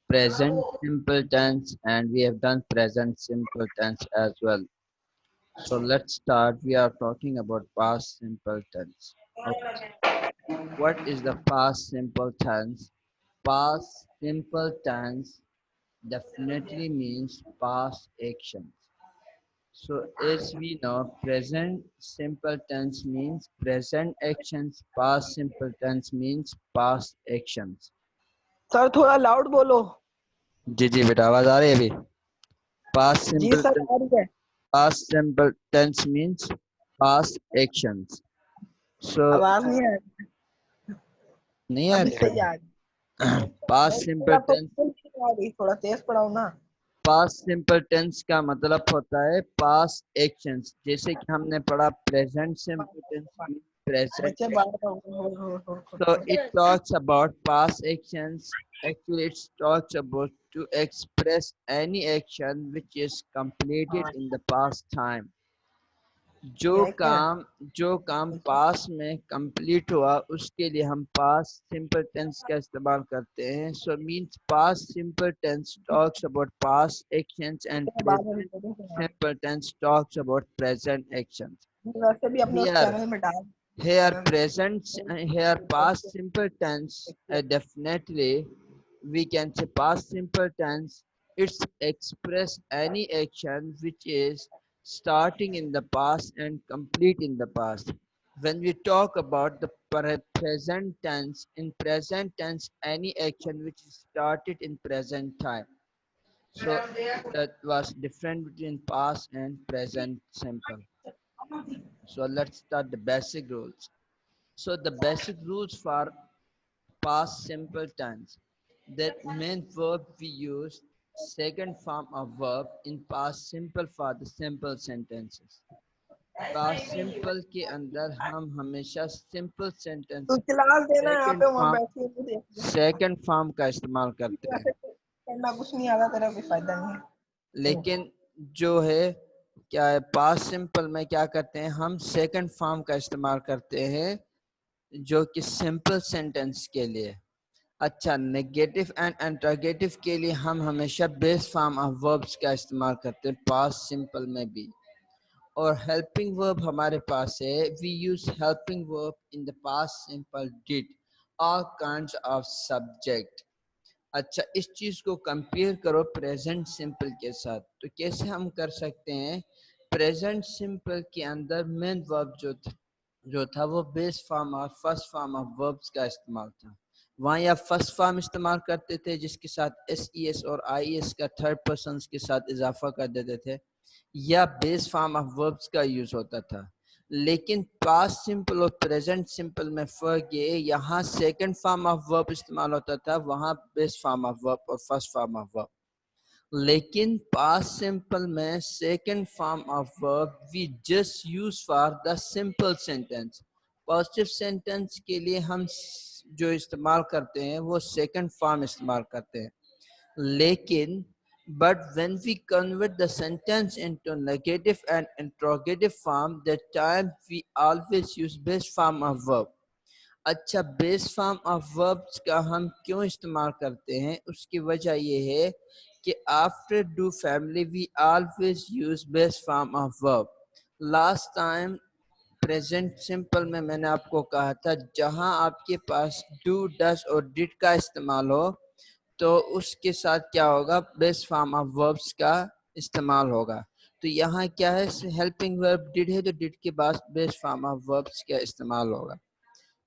present simple tense, and we have done present simple tense as well. So let's start. We are talking about past simple tense. Okay. What is the past simple tense? Past simple tense definitely means past actions. So as we know, present simple tense means present actions, past simple tense means past actions. Sir थोड़ा loud बोलो। जी जी बेटा, आवाज आ रही है अभी? Past जी simple sir आ रही है। past simple tense means past actions. So आवाज नहीं आ रही। नहीं आ अभी रही सही आ बेटा? रही। Past नहीं सर simple आपको tense बिल्कुल नहीं आ रही, थोड़ा तेज पढ़ाओ ना। पास्ट सिंपल टेंस का मतलब होता है पास्ट एक्शंस। जैसे कि हमने पढ़ा present simple tens mean present बच्चे बाहर एक्शन। So हो। it talks about past actions. Actually, it talks about to express any action which is completed in the past time. जो एक मिनट। काम जो काम पास में कंप्लीट हुआ उसके लिए हम पास सिंपल टेंस का इस्तेमाल करते हैं. So means past simple tense talks about past actions and बाद में प्रेजेंट recording सुना। simple tense talks about present actions. वैसे भी अपने उस Here, चैनल में डाल। here present, here past simple tense. Definitely, we can say past simple tense. It's express any action which is starting in the past and complete in the past. When we talk about the present tense, in present tense, any action which is started in present time. So that was different between past and present simple. So let's start the basic rules. So the basic rules for past simple tense. That main verb we use second form of verb in past simple for the simple sentences. Past simple के अंदर हम हमेशा simple तो sentence class देना यहाँ second पे, वहाँ form बैठी है देख ले। second form का इस्तेमाल करते हैं. वैसे करना कुछ नहीं आता, तेरा कोई फायदा नहीं है। लेकिन जो है क्या है पास्ट सिंपल में क्या करते हैं हम सेकंड फॉर्म का इस्तेमाल करते हैं जो कि सिंपल सेंटेंस के लिए. अच्छा, नेगेटिव एंड इंटरोगेटिव के लिए हम हमेशा बेस फॉर्म ऑफ वर्ब्स का इस्तेमाल करते हैं पास्ट सिंपल में भी. और हेल्पिंग वर्ब हमारे पास है. We use helping verb in the past simple did all kinds of subject. अच्छा, इस चीज को कंपेयर करो प्रेजेंट सिंपल के साथ. तो कैसे हम कर सकते हैं? प्रेजेंट सिंपल के अंदर मेन वर्ब जो था वो बेस फॉर्म और फर्स्ट फॉर्म ऑफ वर्ब्स का इस्तेमाल था. वहाँ या फर्स्ट फॉर्म इस्तेमाल करते थे जिसके साथ एस ई एस और आई एस का थर्ड पर्सन के साथ इजाफा कर देते थे, या बेस फॉर्म ऑफ वर्ब्स का यूज होता था. लेकिन पास्ट सिंपल और प्रेजेंट सिंपल में फर्क ये, यहाँ सेकंड फॉर्म ऑफ वर्ब इस्तेमाल होता था, वहाँ बेस फॉर्म ऑफ वर्ब और फर्स्ट फॉर्म ऑफ वर्ब. लेकिन पास्ट सिंपल में second form of verb we just use for the simple sentence. Positive sentence के लिए हम जो इस्तेमाल करते हैं वो सेकंड फॉर्म इस्तेमाल करते हैं. लेकिन but when we convert the sentence into negative and interrogative form, that time we always use base form of verb. अच्छा, बेस फॉर्म ऑफ वर्ब्स का हम क्यों इस्तेमाल करते हैं? उसकी वजह ये है कि after do family we always use base form of verb. Last time present simple में मैंने आपको कहा था जहां आपके पास डू डज और डिड का इस्तेमाल हो तो उसके साथ क्या होगा? बेस फॉर्म ऑफ वर्ब्स का इस्तेमाल होगा. तो यहाँ क्या है? हेल्पिंग वर्ब डिड है तो डिड के बाद बेस फॉर्म ऑफ वर्ब्स का इस्तेमाल होगा.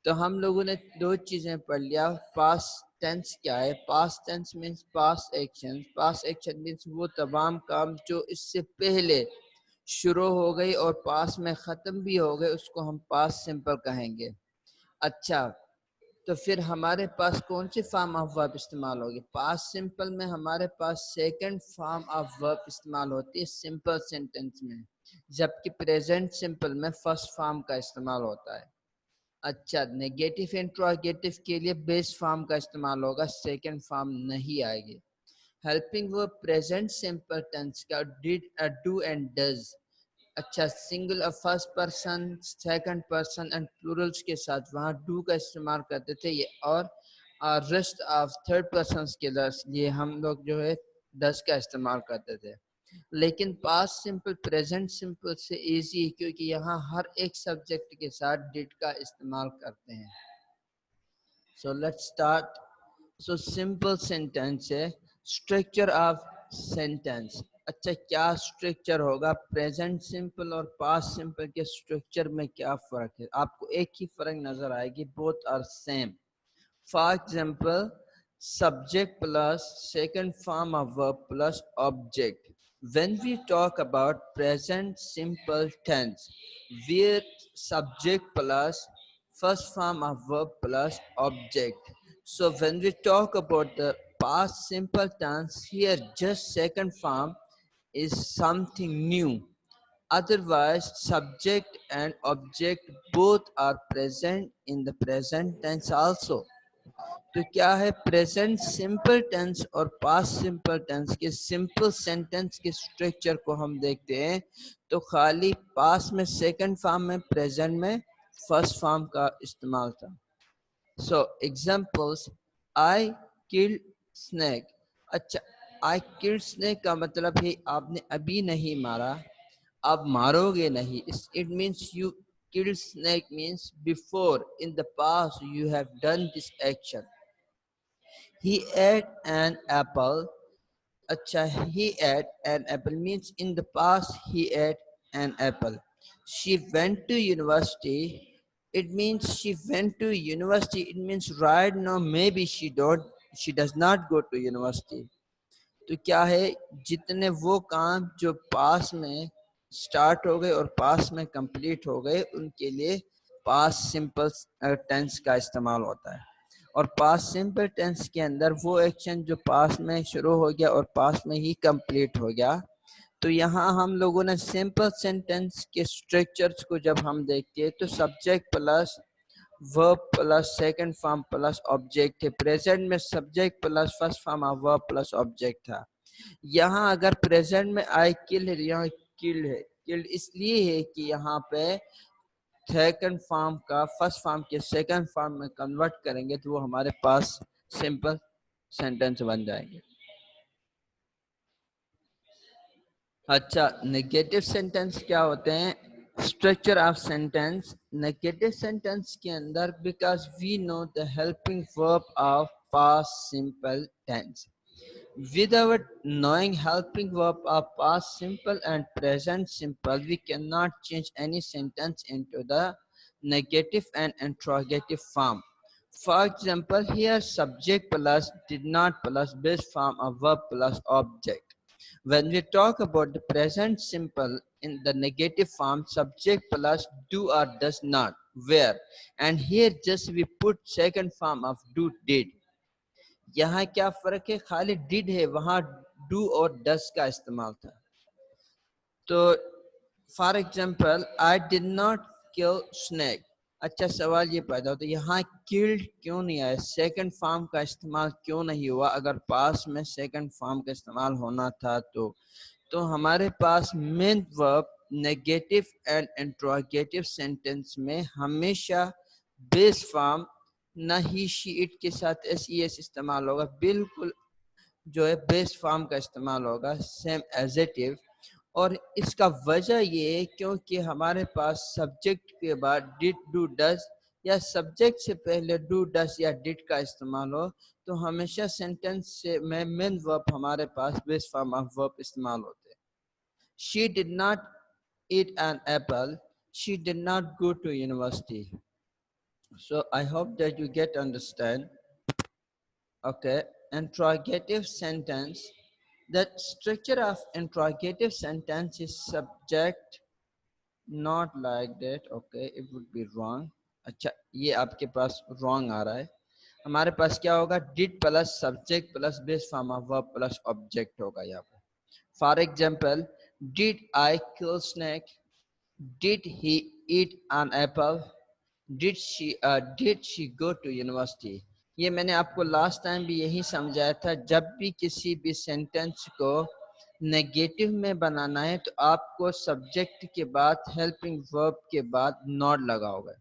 तो हम लोगों ने दो चीजें पढ़ लिया. पास्ट टेंस क्या है? Past tense means past action. Past action means वो तमाम काम जो इससे पहले शुरू हो गई और पास्ट में खत्म भी हो गए उसको हम पास्ट सिंपल कहेंगे. अच्छा, तो फिर हमारे पास कौन सी फॉर्म ऑफ वर्ब इस्तेमाल होगी? पास्ट सिंपल में हमारे पास सेकंड फॉर्म ऑफ वर्ब इस्तेमाल होती है सिंपल सेंटेंस में, जबकि प्रेजेंट सिंपल में फर्स्ट फॉर्म का इस्तेमाल होता है. अच्छा, नेगेटिव इंट्रोगेटिव के लिए बेस फॉर्म का इस्तेमाल होगा, सेकंड फॉर्म नहीं आएगी. Helping verb present simple tense का डिड, डू एंड डज. अच्छा, सिंगल और first person second person and plurals के साथ वहाँ डू का इस्तेमाल करते थे ये, और और रेस्ट ऑफ थर्ड पर्सन के लिए हम लोग जो है डस का इस्तेमाल करते थे। लेकिन पास्ट सिंपल प्रेजेंट सिंपल से इजी है क्योंकि यहाँ हर एक सब्जेक्ट के साथ डिड का इस्तेमाल करते हैं। So let's start. So simple sentence है, स्ट्रक्चर ऑफ सेंटेंस। अच्छा, क्या स्ट्रक्चर होगा? प्रेजेंट सिंपल और पास्ट सिंपल के स्ट्रक्चर में क्या फर्क है? आपको एक ही फर्क नजर आएगी, both are same. For example, subject plus second form of verb plus object. When we talk about present simple tense, where subject plus first form of verb plus object. So when we talk about the past simple tense, here just second form is something new. Otherwise, subject and object both are present in the present tense also. तो क्या है, present simple tense और past simple tense के simple sentence के structure को हम देखते हैं तो खाली पास्ट में सेकंड फॉर्म में, प्रेजेंट में फर्स्ट फॉर्म का इस्तेमाल था। सो एग्जांपल्स, आई किल्ड स्नेक। अच्छा, आई किल्ड स्नेक का मतलब है आपने अभी नहीं मारा, आप मारोगे नहीं। It means you killed snake means before, in the past you have done this action. He ate an apple. Acha, he ate an apple means in the past he ate an apple. She went to university. It means she went to university. It means right now maybe she does not go to university. तो क्या है, जितने वो काम जो पास में start हो गए और पास में कंप्लीट हो गए उनके लिए पास सिंपल टेंस का इस्तेमाल होता है। और पास सिंपल टेंस के अंदर वो एक्शन जो पास में शुरू हो गया और पास में ही कंप्लीट हो गया। तो यहाँ हम लोगों ने सिंपल सेंटेंस के स्ट्रक्चर्स को जब हम देखते हैं तो subject plus verb plus second form plus object है। प्रेजेंट में subject plus first form of verb plus object था। यहाँ अगर प्रेजेंट में आई किल है, यहाँ किल्ड है। किल्ड इसलिए है कि यहाँ पे सेकंड फॉर्म का फर्स्ट फॉर्म के सेकंड फॉर्म में कन्वर्ट करेंगे तो वो हमारे पास सिंपल सेंटेंस बन जाएंगे। अच्छा, नेगेटिव सेंटेंस क्या होते हैं? Structure of sentence. Negative sentence के अंदर because we know the helping verb of past simple tense, without knowing helping verb of past simple and present simple, we cannot change any sentence into the negative and interrogative form. For example, here subject plus did not plus base form of verb plus object. When we talk about the present simple in the negative form, subject plus do or does not, where, and here just we put second form of do did. यहाँ क्या फर्क है, खाली did है, वहां do और डस का इस्तेमाल था। तो for example, I did not kill snake. अच्छा, सवाल ये पैदा होता है यहाँ किल्ड क्यों नहीं आया, सेकंड फॉर्म का इस्तेमाल क्यों नहीं हुआ? अगर पास में सेकंड फॉर्म का इस्तेमाल होना था तो हमारे पास main verb negative and interrogative sentence में हमेशा बेस फॉर्म ना ही शी इट के साथ एस इस्तेमाल होगा, बिल्कुल जो है बेस फॉर्म का इस्तेमाल होगा, सेम एजेटिव। और इसका वजह ये है क्योंकि हमारे पास सब्जेक्ट के बाद डिड डू डज या सब्जेक्ट से पहले डू डज या डिड का इस्तेमाल हो तो हमेशा सेंटेंस से में मेन वर्ब हमारे पास बेस फॉर्म ऑफ वर्ब इस्तेमाल होते हैं। She did not eat an apple. She did not go to university. So I hope that you get understand. Okay, interrogative sentence. The structure of interrogative sentence is subject, not like that. Okay, it would be wrong. अच्छा, ये आपके पास wrong आ रहा है। हमारे पास क्या होगा, did plus subject plus base form of verb plus object होगा यहाँ पे। For example, did I kill snake? Did he eat an apple? Did she go to university? ये मैंने आपको लास्ट टाइम भी यही समझाया था, जब भी किसी भी सेंटेंस को नेगेटिव में बनाना है तो आपको सब्जेक्ट के बाद हेल्पिंग वर्ब के बाद नॉट लगा होगा।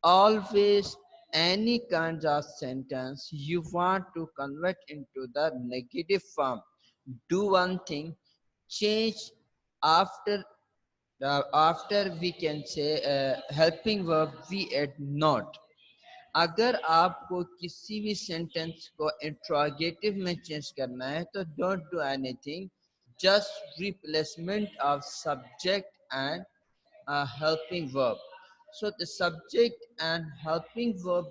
Always any kinds of sentence you want to convert into the negative form, do one thing, change after we can say helping verb we add not. अगर आपको किसी भी सेंटेंस को इंट्रोगेटिव में चेंज करना है तो don't do anything, just replacement of subject and helping verb. So the subject and helping verb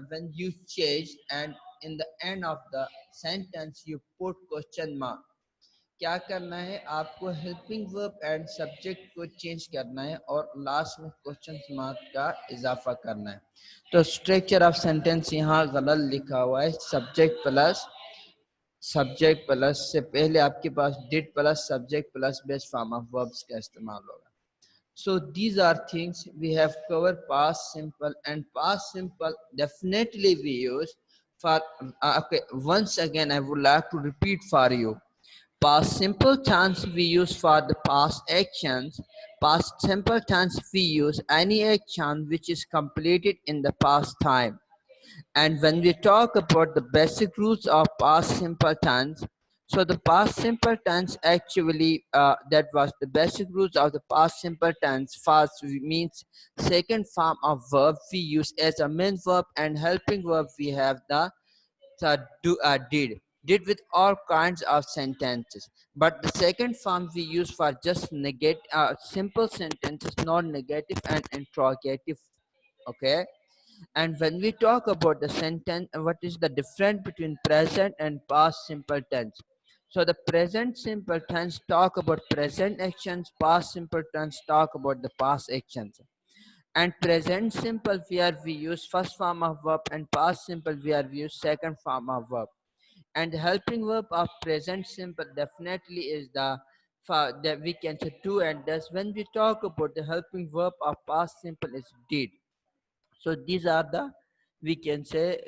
when you change, and in the end of the sentence you put question mark. क्या करना है आपको, helping verb and subject को change करना है और last में question mark का इजाफा करना है. तो स्ट्रक्चर ऑफ सेंटेंस यहाँ गलत लिखा हुआ है, सब्जेक्ट प्लस से पहले आपके पास did plus subject plus base form of verbs का इस्तेमाल होगा. So these are things we have covered. Past simple, and past simple definitely we use for okay, once again I would like to repeat for you. Past simple tense we use for the past actions. Past simple tense we use any action which is completed in the past time. And when we talk about the basic rules of past simple tense, so the past simple tense actually that was the basic rules of the past simple tense. First means second form of verb we use as a main verb, and helping verb we have the did with all kinds of sentences. But the second form we use for just negate simple sentences, not negative and interrogative. Okay. And when we talk about the sentence, what is the difference between present and past simple tense? So the present simple tense talk about present actions, past simple tense talk about the past actions. And present simple where we use first form of verb, and past simple where we use second form of verb. And the helping verb of present simple definitely is the that we can say do and does. When we talk about the helping verb of past simple is did. So these are the we can say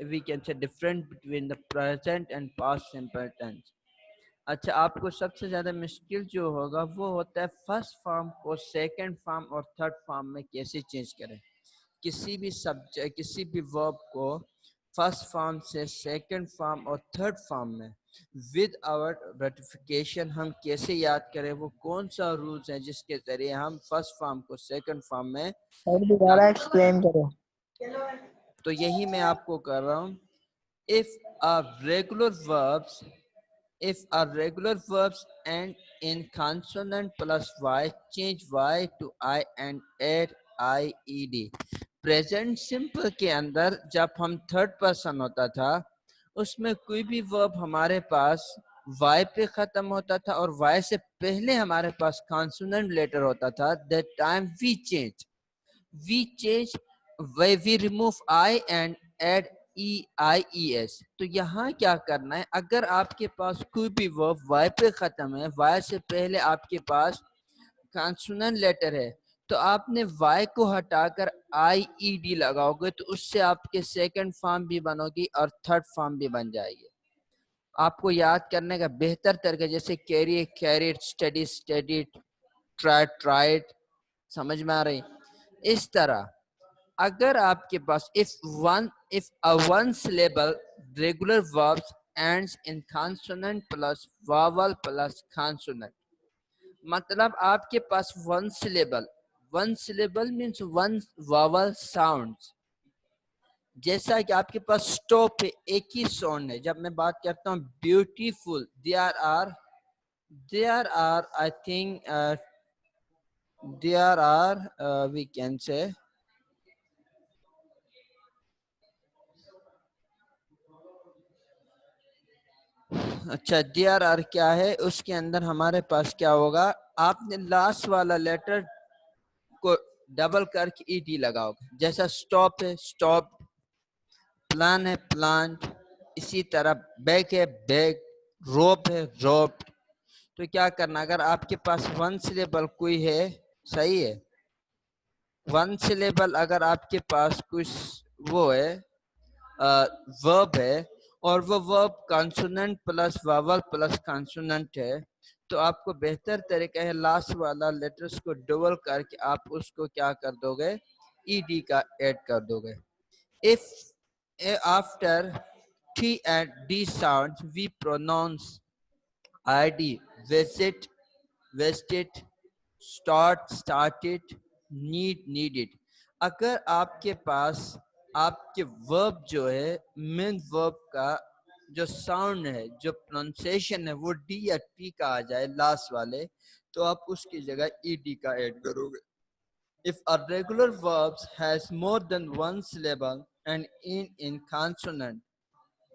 different between the present and past simple tense. अच्छा, आपको सबसे ज्यादा मुश्किल जो होगा वो होता है फर्स्ट फॉर्म को सेकंड फॉर्म और थर्ड फॉर्म में कैसे चेंज करें. किसी भी सब्जेक्ट किसी भी वर्ब को फर्स्ट फॉर्म से सेकंड फॉर्म और थर्ड फॉर्म में विद आवर रेटिफिकेशन हम कैसे याद करें, वो कौन सा रूल्स है जिसके जरिए हम फर्स्ट फॉर्म को सेकंड फॉर्म में दोबारा एक्सप्लेन करो. तो यही मैं आपको कर रहा हूँ. if a regular verbs if a regular verbs end in consonant plus y, change y to I and add ied. Present simple के अंदर जब हम थर्ड पर्सन होता था उसमें कोई भी वर्ब हमारे पास y पे खत्म होता था और y से पहले हमारे पास कॉन्सोनेंट लेटर होता था, that time we change we remove I and add EIES. तो यहाँ क्या करना है, अगर आपके पास कोई भी वर्ब y पे खत्म है, y से पहले आपके पास कॉन्सोनेंट लेटर है, तो आपने y को हटाकर IED लगाओगे तो उससे आपके सेकंड फॉर्म भी बनोगी और थर्ड फॉर्म भी बन जाएगी. आपको याद करने का बेहतर तरीका जैसे कैरिड, स्टडीड, ट्राइड, समझ में आ रही. इस तरह अगर आपके पास if a one syllable regular verbs ends in consonant plus vowel plus consonant, मतलब आपके पास one syllable means one vowel sounds. जैसा कि आपके पास स्टॉप है, एक ही साउंड है. जब मैं बात करता हूँ beautiful, there are I think there are we can say अच्छा DRR क्या है, उसके अंदर हमारे पास क्या होगा, आपने लास्ट वाला लेटर को डबल करके ईडी लगाओगे. जैसा स्टॉप है स्टॉप, प्लान है प्लांट, इसी तरह बैग है बैग, रोप है रोप. तो क्या करना, अगर आपके पास वन सिलेबल कोई है, सही है, वन सिलेबल अगर आपके पास कुछ वो है वर्ब है और वो verb consonant plus vowel plus consonant है, तो आपको बेहतर तरीका है लास्ट वाला लेटर्स को डबल करके आप उसको क्या कर दोगे, ईडी का ऐड कर दोगे. if after T and D sounds we pronounce id, visit, visited, start, started, need, needed. अगर आपके पास आपके वर्ब जो है मेन वर्ब का जो साउंड है, जो प्रोनाउंसिएशन है वो डी या टी का आ जाए लास्ट वाले, तो आप उसकी जगह ईडी का ऐड करोगे. If a regular verb has more than one syllable and in consonant,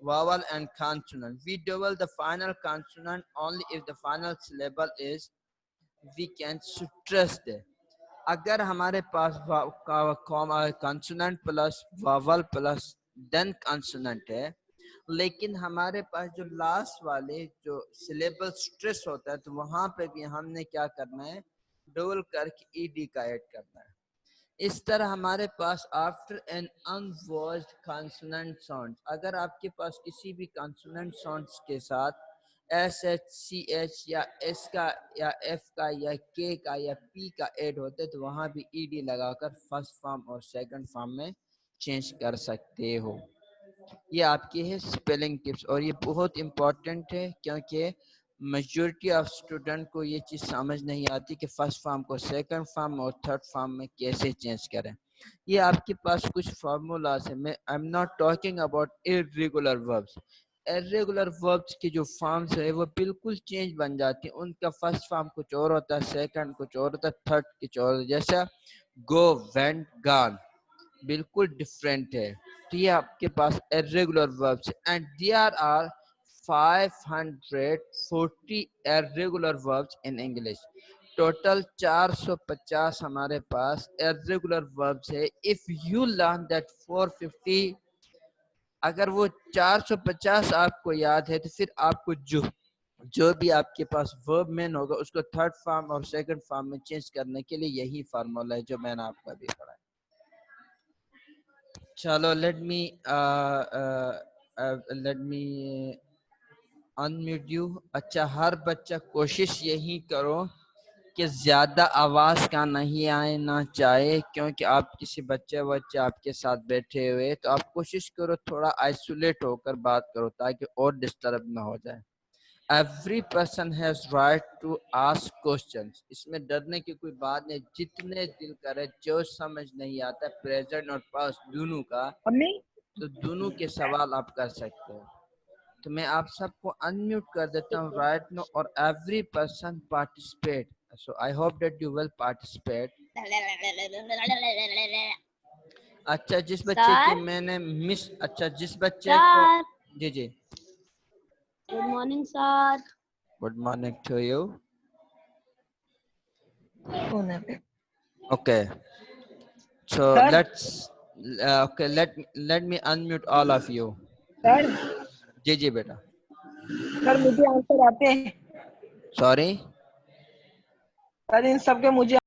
vowel and consonant, we double the final consonant only if the final syllable is, we can stress there. अगर हमारे पास consonant plus vowel plus then consonant है, लेकिन हमारे पास जो last वाले जो syllable stress होता है, तो वहां पे भी हमने क्या करना है, डबल करके ईडी का ऐड करना है. इस तरह हमारे पास after an unvoiced consonant sound, अगर आपके पास किसी भी कॉन्सोनेंट साउंड्स के साथ एस एच सी एच या एस का या एफ का या के का या पी का ऐड होते, तो वहाँ भी ईडी लगाकर फर्स्ट फॉर्म और सेकंड फॉर्म में चेंज कर सकते हो. ये आपकी है स्पेलिंग टिप्स, और ये बहुत इम्पोर्टेंट है क्योंकि मेजॉरिटी ऑफ स्टूडेंट को ये चीज़ समझ नहीं आती कि फर्स्ट फॉर्म को सेकंड फॉर्म और थर्ड फॉर्म में कैसे चेंज करें. ये आपके पास कुछ फार्मूलाज है. मैं I am not talking about irregular verbs. Irregular verbs की जो फॉर्म्स है वो बिल्कुल चेंज बन जाती है. उनका फर्स्ट फॉर्म कुछ और होता है, सेकंड कुछ और होता है, थर्ड कुछ और होता है. जैसा गो, वेंट, गॉन बिल्कुल डिफरेंट है. तो ये आपके पास irregular verbs and there are 540 irregular verbs in English. Total 450 हमारे पास irregular verbs है. If you learn that 450, अगर वो 450 आपको याद है, तो फिर आपको जो भी आपके पास वर्ब मेन होगा उसको थर्ड फॉर्म और सेकंड फॉर्म में चेंज करने के लिए यही फार्मूला है जो मैंने आपको अभी पढ़ा. चलो लेट मी अनम्यूट यू. अच्छा, हर बच्चा कोशिश यही करो कि ज़्यादा आवाज़ का नहीं आना चाहिए, क्योंकि आप किसी बच्चे आपके साथ बैठे हुए, तो आप कोशिश करो थोड़ा आइसोलेट होकर बात करो ताकि और डिस्टर्ब ना हो जाए. Every person has right to ask questions. इसमें डरने की कोई बात नहीं. जितने दिल करे, जो समझ नहीं आता प्रेजेंट और पास्ट दोनों का, तो दोनों के सवाल आप कर सकते हो. तो मैं आप सबको अनम्यूट कर देता हूँ राइट नो, और every person participate. So I hope that you will participate. अच्छा, जिस बच्चे की मैंने मिस, अच्छा जिस बच्चे को, जी जी, good morning sir. Good morning to you. Okay, so let me unmute all of you. Sir, जी जी बेटा. सर मुझे आंसर आते हैं. सॉरी सर इन सब के मुझे